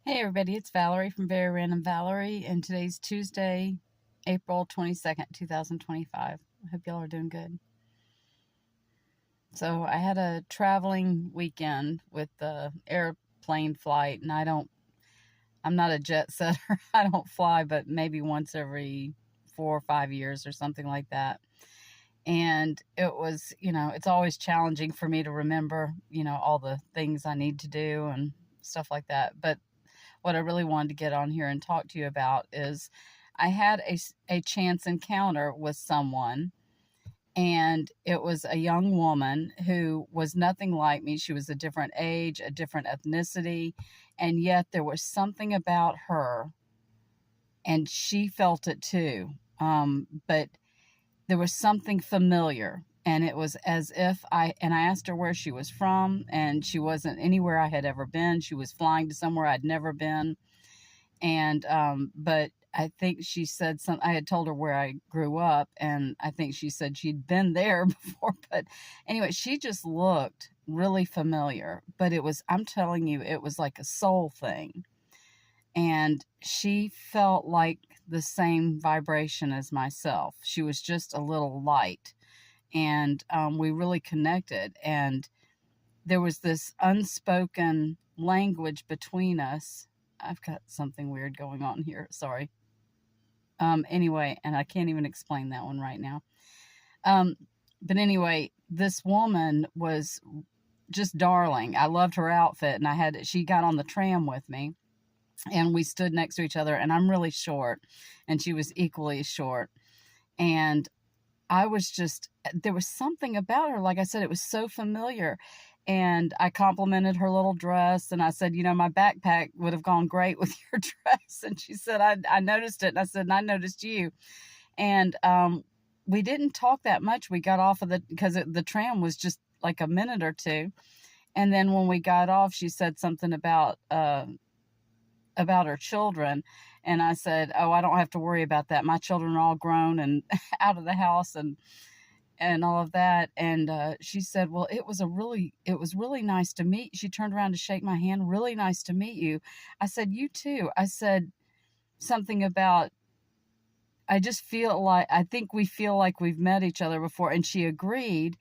Hey everybody, it's Valerie from Very Random Valerie, and today's Tuesday, April 22nd, 2025. I hope y'all are doing good. So I had a traveling weekend with the airplane flight, and I'm not a jet setter. I don't fly, but maybe once every 4 or 5 years or something like that. And it was, it's always challenging for me to remember, all the things I need to do and stuff like that. But what I really wanted to get on here and talk to you about is I had a chance encounter with someone, and it was a young woman who was nothing like me. She was a different age, a different ethnicity, and yet there was something about her, and she felt it too. But there was something familiar, and it was as if I asked her where she was from, and she wasn't anywhere I had ever been. She was flying to somewhere I'd never been. And but I think she said I had told her where I grew up, and I think she said she'd been there before. But anyway, she just looked really familiar, but I'm telling you, it was like a soul thing. And she felt like the same vibration as myself. She was just a little light, and we really connected. And there was this unspoken language between us. I've got something weird going on here. Sorry. Anyway, and I can't even explain that one right now. Um, but anyway, this woman was just darling. I loved her outfit, and she got on the tram with me, and we stood next to each other, and I'm really short, and she was equally short. And there was something about her. Like I said, it was so familiar. And I complimented her little dress, and I said, my backpack would have gone great with your dress. And she said, I noticed it. And I said, and I noticed you. And we didn't talk that much. We got off because the tram was just like a minute or two. And then when we got off, she said something about her children. And I said, oh, I don't have to worry about that. My children are all grown and out of the house and all of that. And she said, well, it was really nice to meet. She turned around to shake my hand. Really nice to meet you. I said, you too. I said something about, I think we feel like we've met each other before. And she agreed.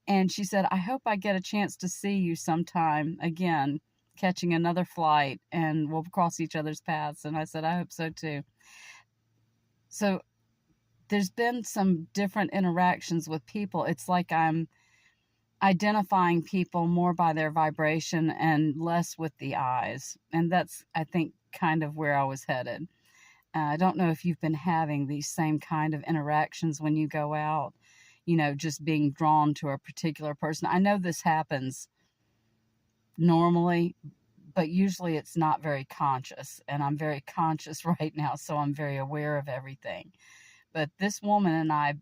And she said, I hope I get a chance to see you sometime again, catching another flight, and we'll cross each other's paths. And I said, I hope so too. So there's been some different interactions with people. It's like I'm identifying people more by their vibration and less with the eyes. And that's, I think, kind of where I was headed. I don't know if you've been having these same kind of interactions when you go out, just being drawn to a particular person. I know this happens normally, but usually it's not very conscious. And I'm very conscious right now, so I'm very aware of everything. But this woman and I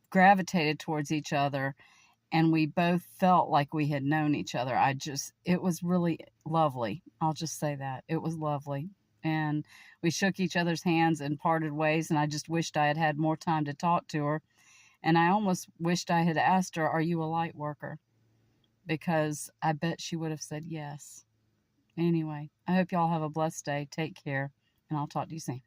gravitated towards each other, and we both felt like we had known each other. It was really lovely. I'll just say that. It was lovely. And we shook each other's hands and parted ways, and I just wished I had had more time to talk to her. And I almost wished I had asked her, are you a light worker? Because I bet she would have said yes. Anyway, I hope y'all have a blessed day. Take care, and I'll talk to you soon.